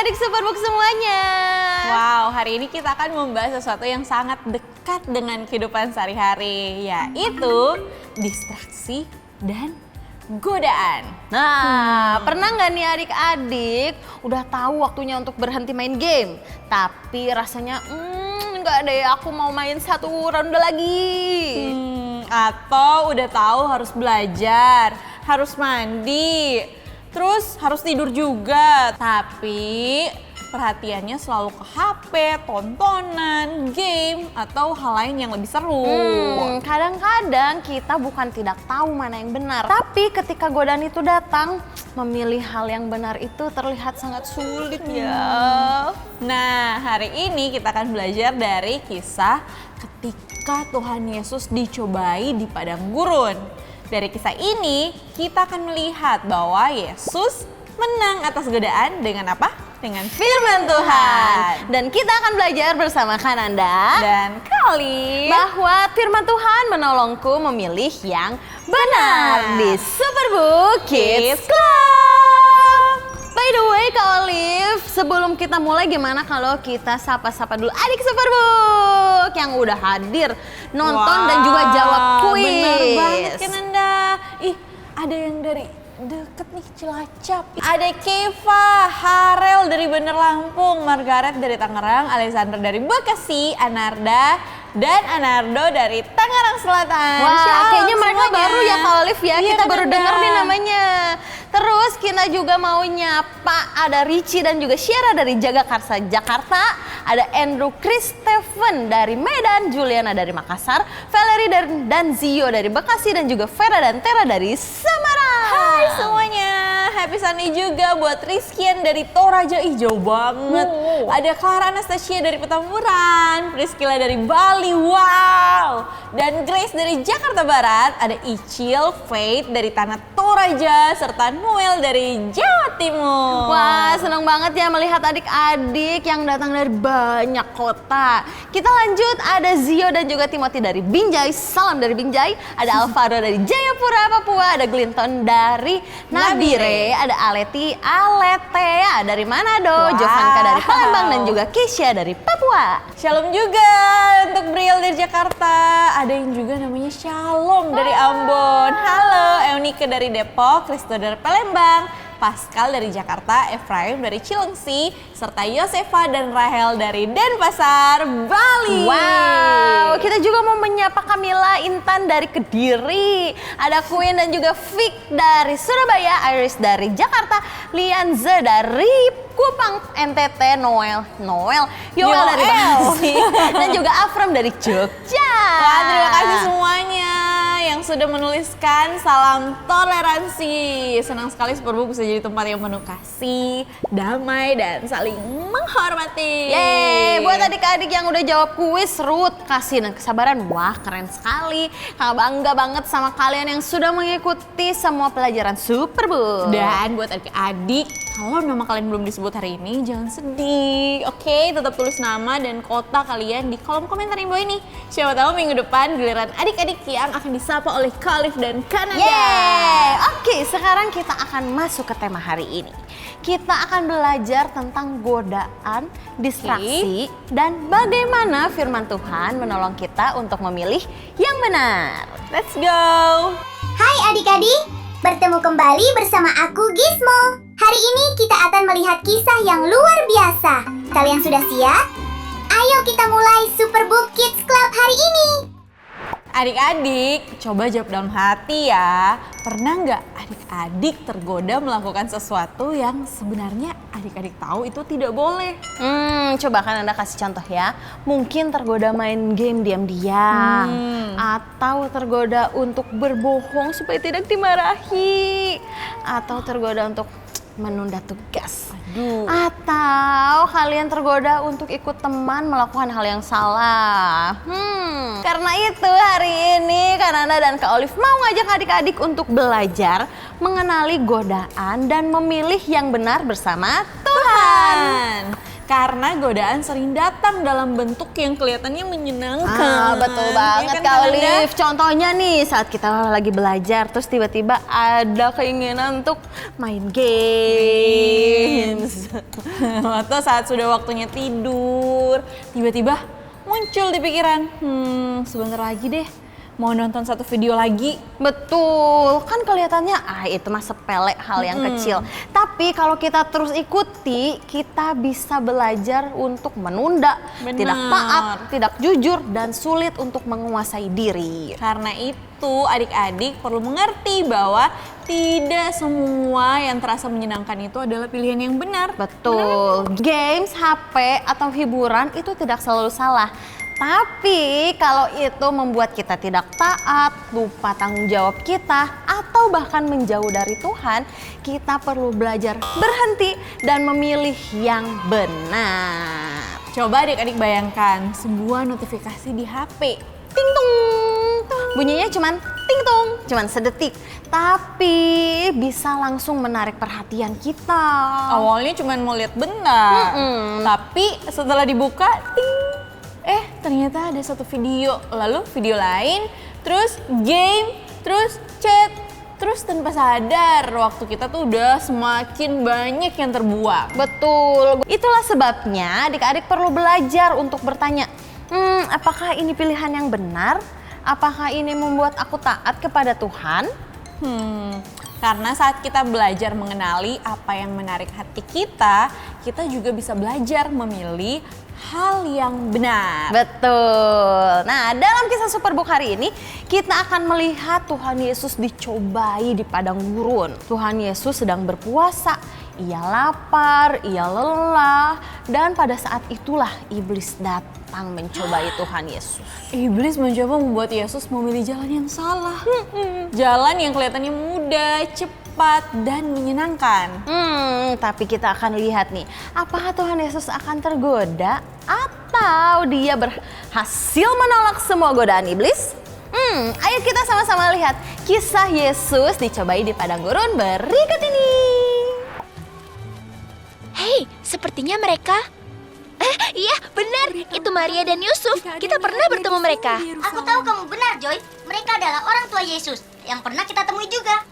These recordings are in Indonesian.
adik-adik Superbook semuanya. Wow, hari ini kita akan membahas sesuatu yang sangat dekat dengan kehidupan sehari-hari, yaitu distraksi dan godaan. Nah, pernah nggak nih adik-adik udah tahu waktunya untuk berhenti main game, tapi rasanya nggak ada ya, aku mau main satu ronde lagi. Atau udah tahu harus belajar, harus mandi, terus harus tidur juga, tapi perhatiannya selalu ke HP, tontonan, game, atau hal lain yang lebih seru. Kadang-kadang kita bukan tidak tahu mana yang benar, tapi ketika godaan itu datang, memilih hal yang benar itu terlihat sangat sulit ya. Nah, hari ini kita akan belajar dari kisah ketika Tuhan Yesus dicobai di padang gurun. Dari kisah ini, kita akan melihat bahwa Yesus menang atas godaan dengan apa? Dengan firman Tuhan. Dan kita akan belajar bersama Kananda dan Kali bahwa firman Tuhan menolongku memilih yang benar di Superbook Kids Club. By the way Kak Olive, sebelum kita mulai gimana kalau kita sapa-sapa dulu adik Superbook yang udah hadir nonton dan juga jawab kuis. Bener banget Kananda. Ih, ada yang dari deket nih, Cilacap. Ada Keva, Harel dari Bandar Lampung, Margaret dari Tangerang, Alexander dari Bekasi, Anarda dan Anardo dari Tangerang Selatan. Wah, kayaknya mereka semuanya baru ya Kak Olive ya, iya, kita baru Kananda. dengar nih namanya. Terus kita juga mau nyapa ada Richie dan juga Syara dari Jagakarsa, Jakarta. Ada Andrew Christophen dari Medan, Juliana dari Makassar, Valerie dan Zio dari Bekasi, dan juga Vera dan Tera dari Semarang. Hai semuanya, happy Sunday juga buat Rizkian dari Toraja, ih jauh banget. Ada Clara Anastasia dari Petamburan, Priscilla dari Bali, wow. Dan Grace dari Jakarta Barat, ada Icil, Faith dari Tanah Toraja, serta Noel dari Jawa Timur. Wah, senang banget ya melihat adik-adik yang datang dari banyak kota. Kita lanjut, ada Zio dan juga Timothy dari Binjai, salam dari Binjai. Ada Alvaro dari Jayapura, Papua. Ada Glinton dari Nabire. Ada Aletea dari Manado. Wow. Jovanka dari Palembang dan juga Keisha dari Papua. Shalom juga untuk Briel dari Jakarta. Ada yang juga namanya Shalom dari Ambon. Halo, Eunike dari Depok, Kristo dari Palembang, Pascal dari Jakarta, Efraim dari Cilengsi, serta Yosefa dan Rahel dari Denpasar, Bali. Wow, kita juga mau menyapa Kamila Intan dari Kediri. Ada Queen dan juga Vic dari Surabaya, Iris dari Jakarta, Lianza dari Kupang, NTT, Yoel dari Bekasi, dan juga Afram dari Jogja. Wah, terima kasih semuanya yang sudah menuliskan salam toleransi. Senang sekali Superbook bisa jadi tempat yang penuh kasih, damai, dan saling menghormati. Yeay, buat adik-adik yang udah jawab kuis, Ruth, kasih dan kesabaran. Wah, keren sekali. Kakak bangga banget sama kalian yang sudah mengikuti semua pelajaran Superbook. Dan buat adik-adik, kalau nama kalian belum disebut hari ini, jangan sedih. Oke, tetap tulis nama dan kota kalian di kolom komentar yang bawah ini. Siapa tahu minggu depan giliran adik-adik yang akan disapa oleh Khalif dan Kananda. Yeay, oke, sekarang kita akan masuk ke tema hari ini. Kita akan belajar tentang godaan, distraksi, dan bagaimana firman Tuhan menolong kita untuk memilih yang benar. Let's go! Hai adik-adik, bertemu kembali bersama aku Gizmo. Hari ini kita akan melihat kisah yang luar biasa. Kalian sudah siap? Ayo kita mulai Superbook Kids Club hari ini. Adik-adik, coba jawab dalam hati ya. Pernah nggak adik-adik tergoda melakukan sesuatu yang sebenarnya adik-adik tahu itu tidak boleh? Coba kan Anda kasih contoh ya. Mungkin tergoda main game diam-diam. Atau tergoda untuk berbohong supaya tidak dimarahi. Atau tergoda untuk menunda tugas. Atau kalian tergoda untuk ikut teman melakukan hal yang salah. Karena itu hari ini Kananda dan Kak Olive mau ngajak adik-adik untuk belajar mengenali godaan dan memilih yang benar bersama Tuhan. Karena godaan sering datang dalam bentuk yang kelihatannya menyenangkan. Betul banget Kak Olive. Contohnya nih saat kita lagi belajar terus tiba-tiba ada keinginan untuk main games. Atau saat sudah waktunya tidur, tiba-tiba muncul di pikiran, sebentar lagi deh mau nonton satu video lagi. Betul, kan kelihatannya itu mah sepele, hal yang kecil. Tapi kalau kita terus ikuti, kita bisa belajar untuk menunda, Benar. tidak taat, tidak jujur, dan sulit untuk menguasai diri. Karena itu adik-adik perlu mengerti bahwa tidak semua yang terasa menyenangkan itu adalah pilihan yang benar. Betul, games, HP, atau hiburan itu tidak selalu salah. Tapi kalau itu membuat kita tidak taat, lupa tanggung jawab kita, atau bahkan menjauh dari Tuhan, kita perlu belajar berhenti dan memilih yang benar. Coba adik-adik bayangkan sebuah notifikasi di HP. Ting tung, bunyinya cuman ting tung, cuman sedetik, tapi bisa langsung menarik perhatian kita. Awalnya cuma mau lihat bentar, tapi setelah dibuka, ting, ternyata ada satu video, lalu video lain, terus game, terus chat, terus tanpa sadar waktu kita tuh udah semakin banyak yang terbuang. Betul, itulah sebabnya adik-adik perlu belajar untuk bertanya, apakah ini pilihan yang benar? Apakah ini membuat aku taat kepada Tuhan? Karena saat kita belajar mengenali apa yang menarik hati kita juga bisa belajar memilih hal yang benar. Betul. Nah, dalam kisah Superbook hari ini kita akan melihat Tuhan Yesus dicobai di padang gurun. Tuhan Yesus sedang berpuasa, ia lapar, ia lelah, dan pada saat itulah iblis datang mencobai Tuhan Yesus. Iblis mencoba membuat Yesus memilih jalan yang salah. Jalan yang kelihatannya mudah, cepat, dan menyenangkan. Tapi kita akan lihat nih, apakah Tuhan Yesus akan tergoda atau dia berhasil menolak semua godaan iblis? Ayo kita sama-sama lihat kisah Yesus dicobai di padang gurun berikut ini. Hei, sepertinya mereka... iya benar, itu Maria dan Yusuf. Kita pernah bertemu mereka. Aku tahu kamu benar, Joy. Mereka adalah orang tua Yesus yang pernah kita temui juga.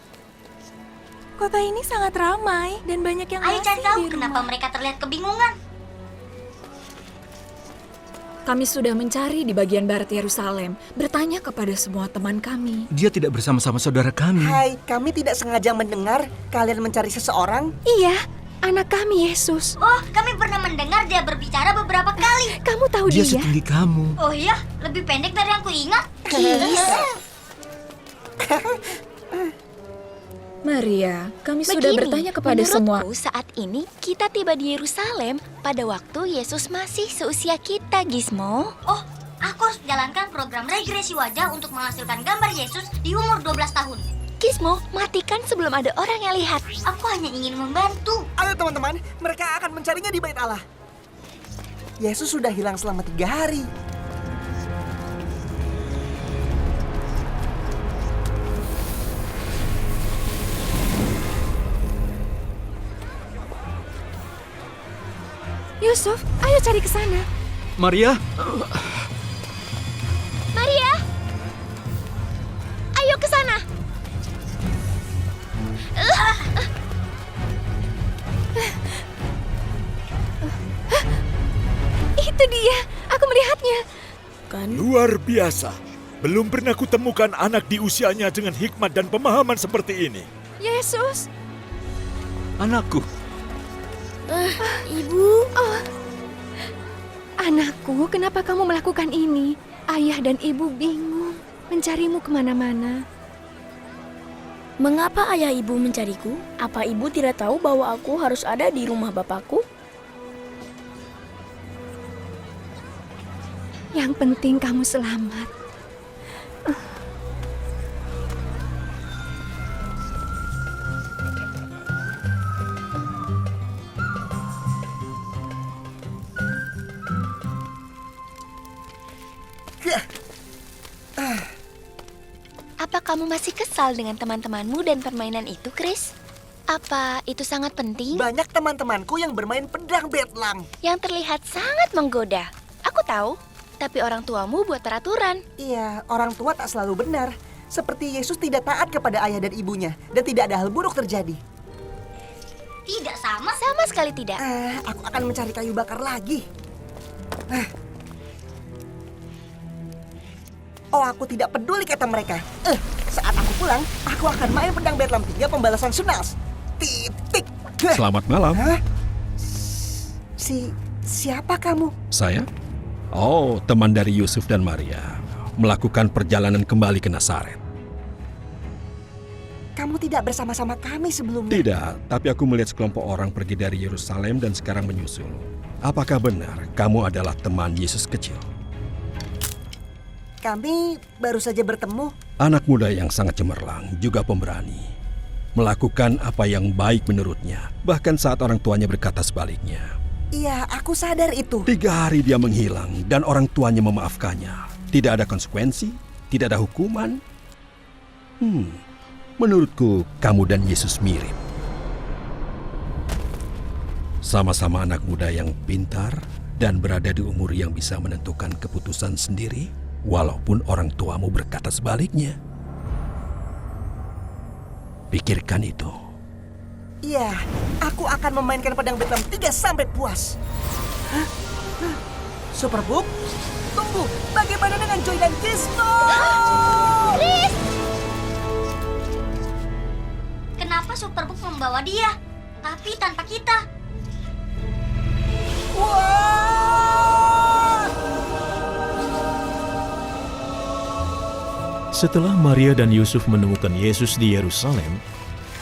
Kota ini sangat ramai dan banyak yang Ayo asing cari tahu di kenapa rumah. mereka terlihat kebingungan. Kami sudah mencari di bagian barat Yerusalem, bertanya kepada semua teman kami. Dia tidak bersama-sama saudara kami. Hai, kami tidak sengaja mendengar kalian mencari seseorang. Iya, anak kami Yesus. Oh, kami pernah mendengar dia berbicara beberapa kali. Kamu tahu Dia dia? setinggi kamu. Oh iya, lebih pendek dari yang kuingat. Maria, kami sudah Begini, bertanya kepada menurutku, semua. saat ini kita tiba di Yerusalem pada waktu Yesus masih seusia kita, Gizmo. Oh, aku harus jalankan program regresi wajah untuk menghasilkan gambar Yesus di umur 12 tahun. Gizmo, matikan sebelum ada orang yang lihat. Aku hanya ingin membantu. Ayo teman-teman, mereka akan mencarinya di bait Allah. Yesus sudah hilang selama 3 hari. Yusuf, ayo cari ke sana. Maria, Maria, ayo ke sana. Itu dia, aku melihatnya. Luar biasa. Belum pernah kutemukan anak di usianya dengan hikmat dan pemahaman seperti ini. Yesus. anakku. Ibu. Oh. Anakku, kenapa kamu melakukan ini? Ayah dan ibu bingung mencarimu kemana-mana. Mengapa ayah ibu mencariku? Apa ibu tidak tahu bahwa aku harus ada di rumah bapakku? Yang penting kamu selamat. Apa kamu masih kesal dengan teman-temanmu dan permainan itu, Chris? Apa itu sangat penting? Banyak teman-temanku yang bermain pedang betlang. Yang terlihat sangat menggoda. Aku tahu, tapi orang tuamu buat peraturan. Iya, orang tua tak selalu benar. Seperti Yesus tidak taat kepada ayah dan ibunya, dan tidak ada hal buruk terjadi. Tidak sama. Sama sekali tidak. Aku akan mencari kayu bakar lagi. Oh, aku tidak peduli kata mereka. Saat aku pulang, aku akan main pedang Betlam 3 pembalasan Sunas. Titik. Selamat malam. Hah? Siapa kamu? Saya? Oh, teman dari Yusuf dan Maria. Melakukan perjalanan kembali ke Nazaret. Kamu tidak bersama-sama kami sebelumnya. Tidak, tapi aku melihat sekelompok orang pergi dari Yerusalem dan sekarang menyusul. Apakah benar kamu adalah teman Yesus kecil? Kami baru saja bertemu. Anak muda yang sangat cemerlang, juga pemberani. Melakukan apa yang baik menurutnya, bahkan saat orang tuanya berkata sebaliknya. Iya, aku sadar itu. 3 hari dia menghilang dan orang tuanya memaafkannya. Tidak ada konsekuensi, tidak ada hukuman. Menurutku, kamu dan Yesus mirip. Sama-sama anak muda yang pintar dan berada di umur yang bisa menentukan keputusan sendiri, walaupun orang tuamu berkata sebaliknya. Pikirkan itu. Iya, aku akan memainkan pedang Betlam 3 sampai puas. Superbook, tunggu. Bagaimana dengan Joy dan Gizmo? Kenapa Superbook membawa dia, tapi tanpa kita? Wah! Setelah Maria dan Yusuf menemukan Yesus di Yerusalem,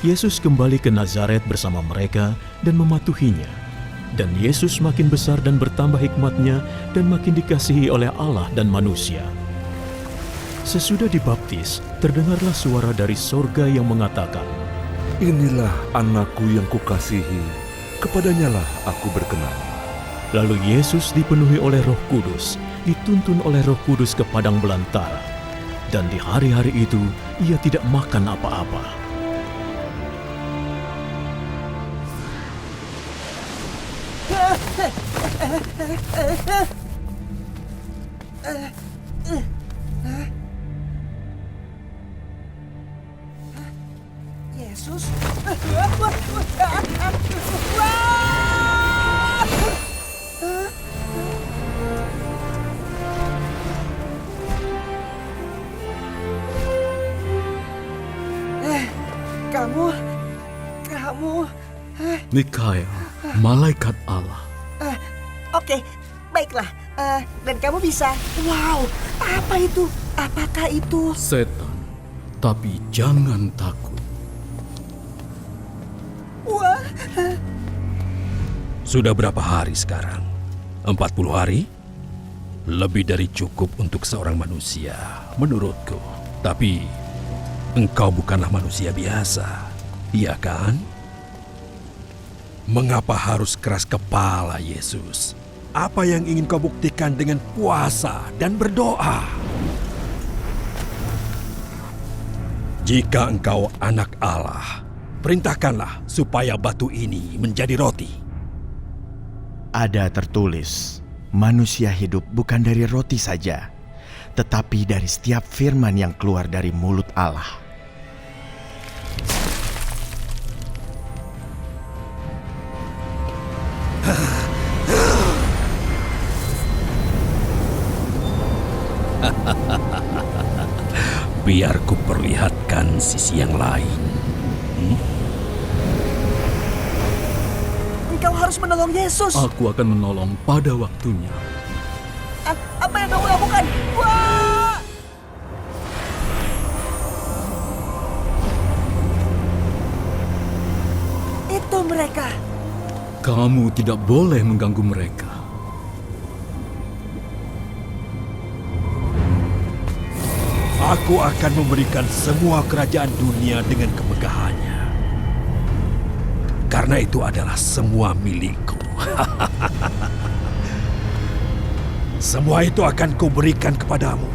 Yesus kembali ke Nazaret bersama mereka dan mematuhinya. Dan Yesus makin besar dan bertambah hikmatnya dan makin dikasihi oleh Allah dan manusia. Sesudah dibaptis, terdengarlah suara dari sorga yang mengatakan, Inilah anakku yang kukasihi, kepadanyalah aku berkenan. Lalu Yesus dipenuhi oleh Roh Kudus, dituntun oleh Roh Kudus ke padang belantara. Dan di hari-hari itu, ia tidak makan apa-apa. Yesus? Kamu... Mikael, malaikat Allah. Oke, baiklah. Dan kamu bisa... Wow, apa itu? Apakah itu? Setan, tapi jangan takut. Wah. Sudah berapa hari sekarang? 40 hari? Lebih dari cukup untuk seorang manusia, menurutku. Tapi, engkau bukanlah manusia biasa, iya kan? Mengapa harus keras kepala, Yesus? Apa yang ingin kau buktikan dengan puasa dan berdoa? Jika engkau anak Allah, perintahkanlah supaya batu ini menjadi roti. Ada tertulis, manusia hidup bukan dari roti saja, tetapi dari setiap firman yang keluar dari mulut Allah. Biar ku perlihatkan sisi yang lain. Engkau harus menolong Yesus. Aku akan menolong pada waktunya. Apa yang kamu lakukan? Wah! Itu mereka. Kamu tidak boleh mengganggu mereka. Aku akan memberikan semua kerajaan dunia dengan kemegahannya. Karena itu adalah semua milikku. Semua itu akan kuberikan kepadamu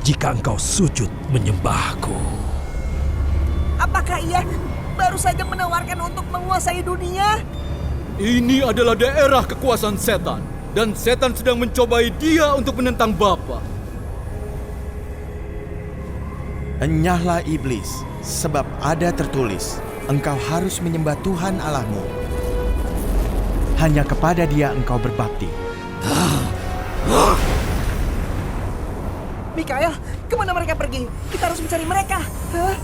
jika engkau sujud menyembahku. Apakah ia baru saja menawarkan untuk menguasai dunia? Ini adalah daerah kekuasaan setan. Dan setan sedang mencobai dia untuk menentang Bapa. Enyahlah iblis, sebab ada tertulis, engkau harus menyembah Tuhan Allahmu. Hanya kepada Dia engkau berbakti. Mikael, kemana mereka pergi? Kita harus mencari mereka. Hah?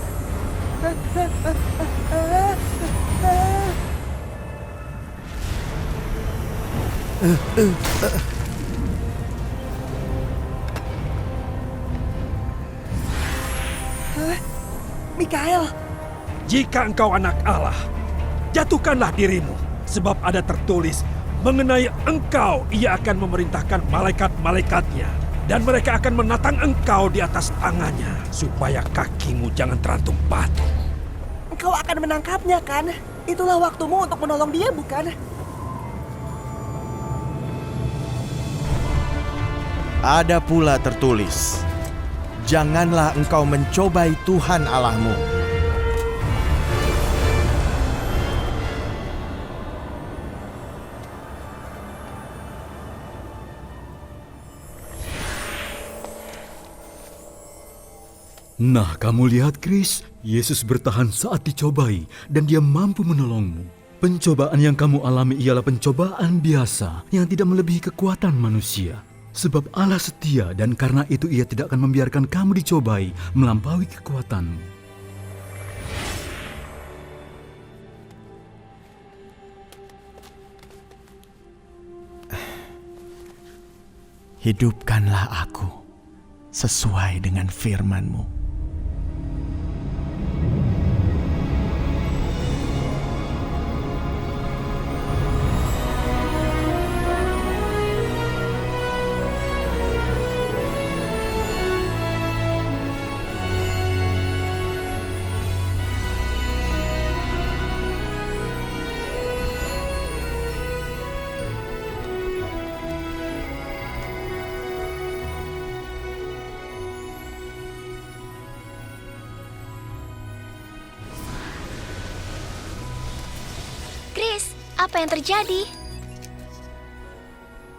Mikael, Jika engkau anak Allah, jatuhkanlah dirimu, sebab ada tertulis, mengenai engkau ia akan memerintahkan malaikat-malaikatnya, dan mereka akan menatang engkau di atas tangannya, supaya kakimu jangan terantum batu. engkau akan menangkapnya kan? Itulah waktumu untuk menolong dia, bukan? Ada pula tertulis, janganlah engkau mencobai Tuhan Allahmu. Nah, kamu lihat, Chris, Yesus bertahan saat dicobai dan Dia mampu menolongmu. Pencobaan yang kamu alami ialah pencobaan biasa yang tidak melebihi kekuatan manusia. Sebab Allah setia dan karena itu Ia tidak akan membiarkan kamu dicobai melampaui kekuatanmu. Hidupkanlah aku sesuai dengan firman-Mu. Chris, apa yang terjadi?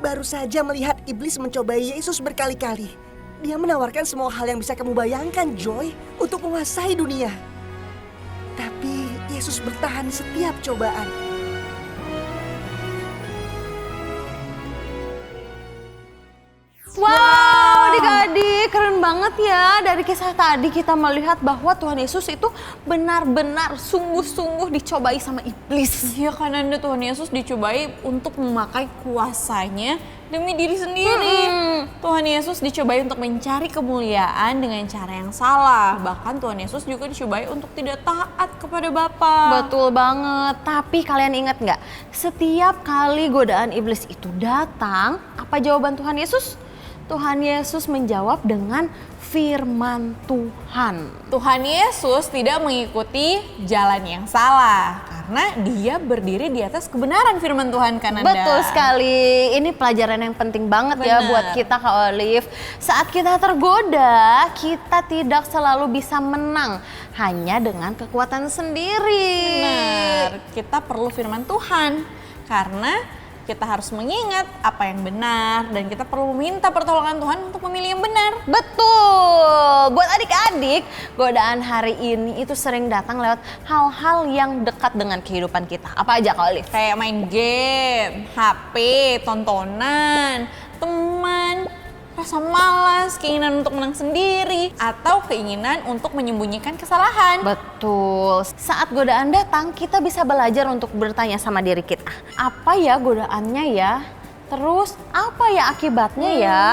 Baru saja melihat iblis mencobai Yesus berkali-kali. Dia menawarkan semua hal yang bisa kamu bayangkan, Joy, untuk menguasai dunia. Tapi Yesus bertahan setiap cobaan. Wow, adik-adik, keren banget ya. Dari kisah tadi kita melihat bahwa Tuhan Yesus itu benar-benar sungguh-sungguh dicobai sama iblis. Iya kan Anda, Tuhan Yesus dicobai untuk memakai kuasanya demi diri sendiri. Tuhan Yesus dicobai untuk mencari kemuliaan dengan cara yang salah. Bahkan Tuhan Yesus juga dicobai untuk tidak taat kepada Bapa. Betul banget, tapi kalian ingat nggak? Setiap kali godaan iblis itu datang, apa jawaban Tuhan Yesus? Tuhan Yesus menjawab dengan firman Tuhan. Tuhan Yesus tidak mengikuti jalan yang salah karena dia berdiri di atas kebenaran firman Tuhan kan Anda. Betul sekali, ini pelajaran yang penting banget ya buat kita Kak Olive. Saat kita tergoda, kita tidak selalu bisa menang hanya dengan kekuatan sendiri. Benar, kita perlu firman Tuhan karena kita harus mengingat apa yang benar dan kita perlu meminta pertolongan Tuhan untuk memilih yang benar. Betul. Buat adik-adik, godaan hari ini itu sering datang lewat hal-hal yang dekat dengan kehidupan kita. Apa aja Kak Olive? Kayak main game, HP, tontonan, teman, rasa malas, keinginan untuk menang sendiri, atau keinginan untuk menyembunyikan kesalahan. Betul. Saat godaan datang, kita bisa belajar untuk bertanya sama diri kita. Apa ya godaannya ya? Terus apa ya akibatnya ya?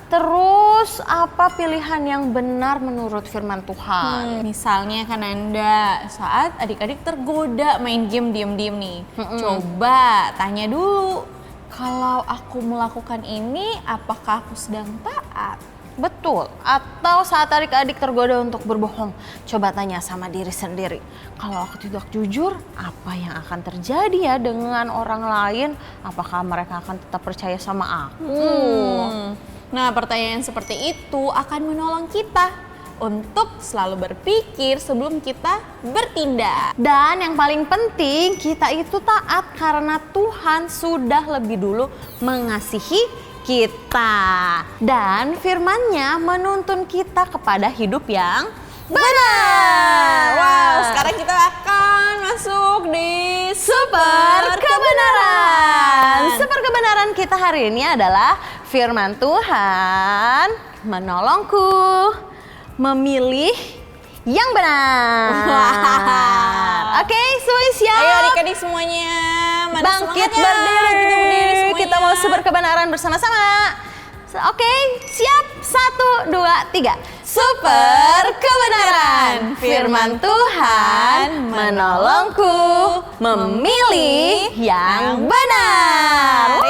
Terus apa pilihan yang benar menurut firman Tuhan? Misalnya kan Anda, saat adik-adik tergoda main game diam-diam nih. Coba tanya dulu, kalau aku melakukan ini, apakah aku sedang taat? Betul. Atau saat adik-adik tergoda untuk berbohong, coba tanya sama diri sendiri. Kalau aku tidak jujur, apa yang akan terjadi ya dengan orang lain? Apakah mereka akan tetap percaya sama aku? Nah, pertanyaan seperti itu akan menolong kita untuk selalu berpikir sebelum kita bertindak. Dan yang paling penting, kita itu taat karena Tuhan sudah lebih dulu mengasihi kita. Dan firman-Nya menuntun kita kepada hidup yang benar. Wow, sekarang kita akan masuk di Super Kebenaran. Super Kebenaran kita hari ini adalah firman Tuhan menolongku memilih yang benar. Oke, semuanya siap? Ayo adik-adik semuanya. Mana Bangkit semangatnya? berdiri. Kita berdiri semuanya. Kita mau super kebenaran bersama-sama. Oke, siap? 1, 2, 3. Super kebenaran. Firman Tuhan menolongku memilih yang benar.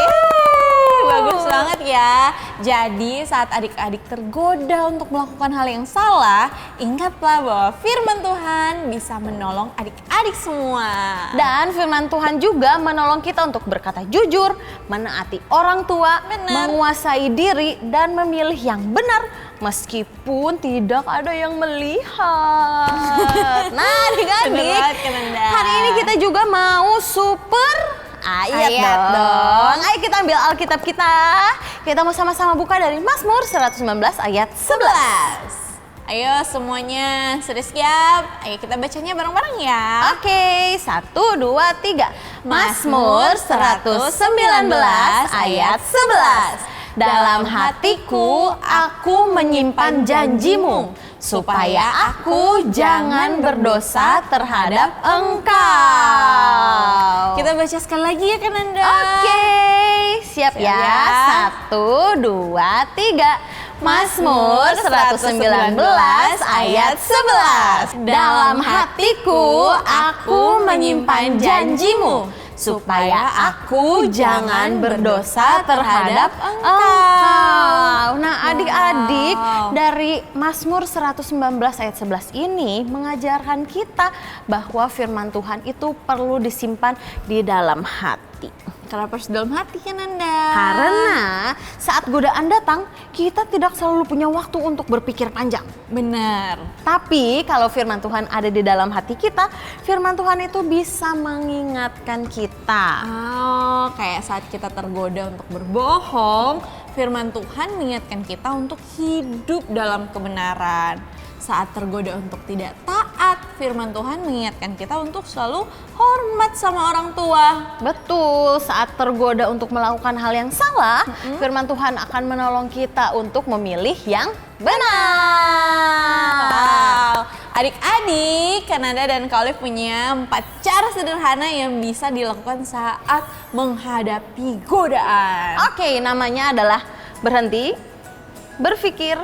Bagus banget ya. Jadi saat adik-adik tergoda untuk melakukan hal yang salah, ingatlah bahwa firman Tuhan bisa menolong adik-adik semua. Dan firman Tuhan juga menolong kita untuk berkata jujur, menaati orang tua, menguasai diri, dan memilih yang benar meskipun tidak ada yang melihat. Nah adik-adik, hari ini kita juga mau super ayat dong. Ayo kita ambil Alkitab kita. Kita mau sama-sama buka dari Mazmur 119 ayat 11. Ayo semuanya sudah siap? Ayo kita bacanya bareng-bareng ya. Oke, 1, 2, 3. Mazmur 119 ayat 11. Dalam hatiku aku menyimpan janjimu, supaya aku jangan berdosa terhadap Engkau. Kita baca sekali lagi ya Kananda. Oke, siap ya. 1, 2, 3. Mazmur 119 ayat 11. Dalam hatiku aku menyimpan janjimu, supaya aku jangan berdosa terhadap Engkau. Nah adik-adik, dari Mazmur 119 ayat 11 ini mengajarkan kita bahwa firman Tuhan itu perlu disimpan di dalam hati. Kenapa harus dalam hati kan Anda? Karena saat godaan datang, kita tidak selalu punya waktu untuk berpikir panjang. Benar. Tapi kalau firman Tuhan ada di dalam hati kita, firman Tuhan itu bisa mengingatkan kita. Oh, kayak saat kita tergoda untuk berbohong, firman Tuhan mengingatkan kita untuk hidup dalam kebenaran. Saat tergoda untuk tidak taat, firman Tuhan mengingatkan kita untuk selalu hormat sama orang tua. Betul, saat tergoda untuk melakukan hal yang salah, firman Tuhan akan menolong kita untuk memilih yang benar. Wow. Adik-adik, Kanada dan Kak Olive punya 4 cara sederhana yang bisa dilakukan saat menghadapi godaan. Oke, namanya adalah berhenti, berpikir,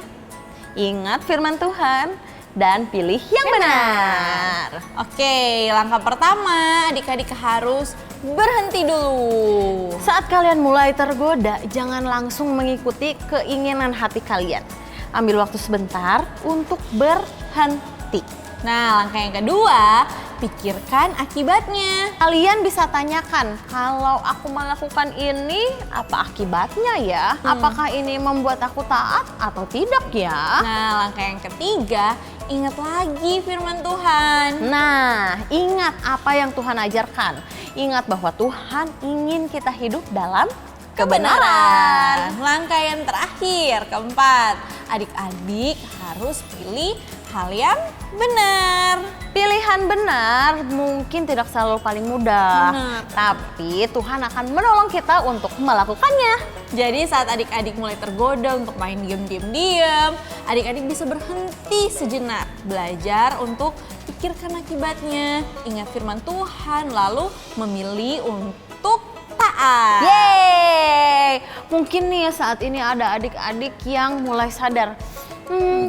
ingat firman Tuhan, dan pilih yang benar. Oke, langkah pertama adik-adik harus berhenti dulu. Saat kalian mulai tergoda, jangan langsung mengikuti keinginan hati kalian. Ambil waktu sebentar untuk berhenti. Nah, langkah yang kedua, pikirkan akibatnya. Kalian bisa tanyakan, kalau aku melakukan ini, apa akibatnya ya? Apakah ini membuat aku taat atau tidak ya? Nah, langkah yang ketiga, ingat lagi firman Tuhan. Nah, ingat apa yang Tuhan ajarkan. Ingat bahwa Tuhan ingin kita hidup dalam kebenaran. Langkah yang terakhir, keempat, adik-adik harus pilih hal yang benar. Pilihan benar mungkin tidak selalu paling mudah, tapi Tuhan akan menolong kita untuk melakukannya. Jadi saat adik-adik mulai tergoda untuk main diam-diam, adik-adik bisa berhenti sejenak, belajar untuk pikirkan akibatnya, ingat firman Tuhan, lalu memilih untuk taat. Yeay! Mungkin nih saat ini ada adik-adik yang mulai sadar,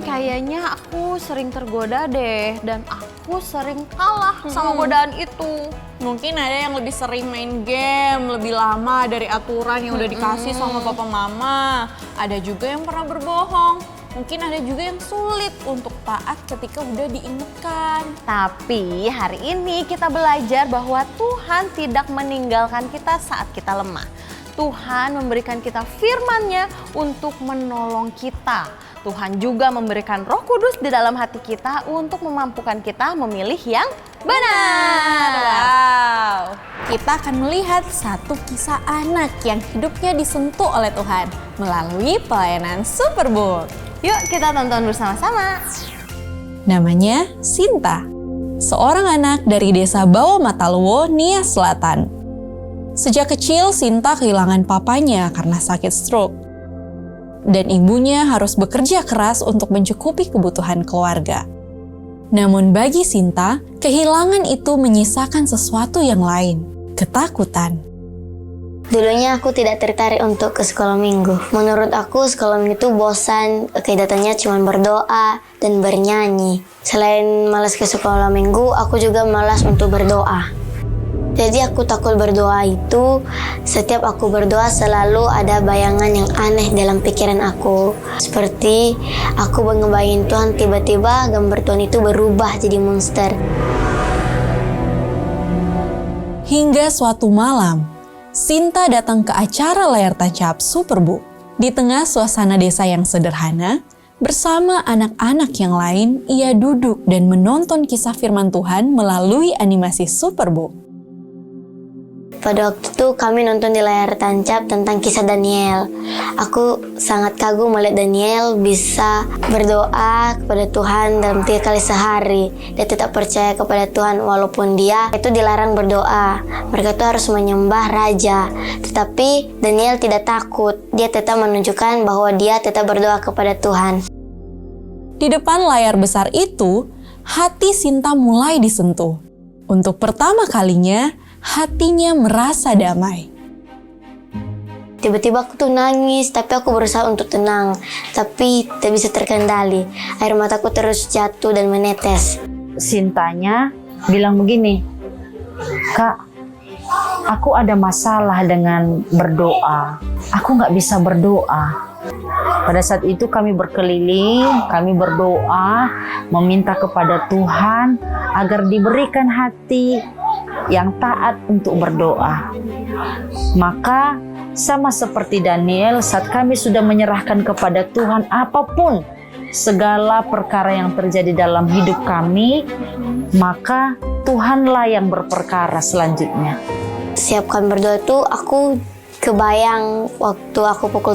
kayaknya aku sering tergoda deh, dan aku sering kalah sama godaan itu. Mungkin ada yang lebih sering main game, lebih lama dari aturan yang udah dikasih sama papa mama. Ada juga yang pernah berbohong. Mungkin ada juga yang sulit untuk taat ketika udah diingatkan. Tapi hari ini kita belajar bahwa Tuhan tidak meninggalkan kita saat kita lemah. Tuhan memberikan kita firman-Nya untuk menolong kita. Tuhan juga memberikan Roh Kudus di dalam hati kita untuk memampukan kita memilih yang benar. Wow. Kita akan melihat satu kisah anak yang hidupnya disentuh oleh Tuhan melalui pelayanan Superbook. Yuk kita tonton bersama-sama. Namanya Sinta, seorang anak dari desa Bawah Mataluwo, Nia Selatan. Sejak kecil, Sinta kehilangan papanya karena sakit stroke. Dan ibunya harus bekerja keras untuk mencukupi kebutuhan keluarga. Namun bagi Sinta, kehilangan itu menyisakan sesuatu yang lain, ketakutan. Dulunya aku tidak tertarik untuk ke sekolah minggu. Menurut aku sekolah minggu itu bosan, kegiatannya cuma berdoa dan bernyanyi. Selain malas ke sekolah minggu, aku juga malas untuk berdoa. Jadi aku takut berdoa itu, setiap aku berdoa selalu ada bayangan yang aneh dalam pikiran aku. Seperti aku ngebayangin Tuhan, tiba-tiba gambar Tuhan itu berubah jadi monster. Hingga suatu malam, Sinta datang ke acara layar tancap Superbook. Di tengah suasana desa yang sederhana, bersama anak-anak yang lain, ia duduk dan menonton kisah firman Tuhan melalui animasi Superbook. Pada waktu itu kami nonton di layar tancap tentang kisah Daniel. Aku sangat kagum melihat Daniel bisa berdoa kepada Tuhan dalam 3 kali sehari. Dia tetap percaya kepada Tuhan walaupun dia itu dilarang berdoa. Mereka itu harus menyembah raja. Tetapi Daniel tidak takut. Dia tetap menunjukkan bahwa dia tetap berdoa kepada Tuhan. Di depan layar besar itu, hati Sinta mulai disentuh. Untuk pertama kalinya, hatinya merasa damai. Tiba-tiba aku tuh nangis, tapi aku berusaha untuk tenang. Tapi tak bisa terkendali. Air mataku terus jatuh dan menetes. Sintanya bilang begini, "Kak, aku ada masalah dengan berdoa. Aku nggak bisa berdoa." Pada saat itu kami berkeliling, kami berdoa, meminta kepada Tuhan agar diberikan hati yang taat untuk berdoa. Maka sama seperti Daniel, saat kami sudah menyerahkan kepada Tuhan apapun segala perkara yang terjadi dalam hidup kami, maka Tuhanlah yang berperkara selanjutnya. Siapkan berdoa itu aku kebayang waktu aku pukul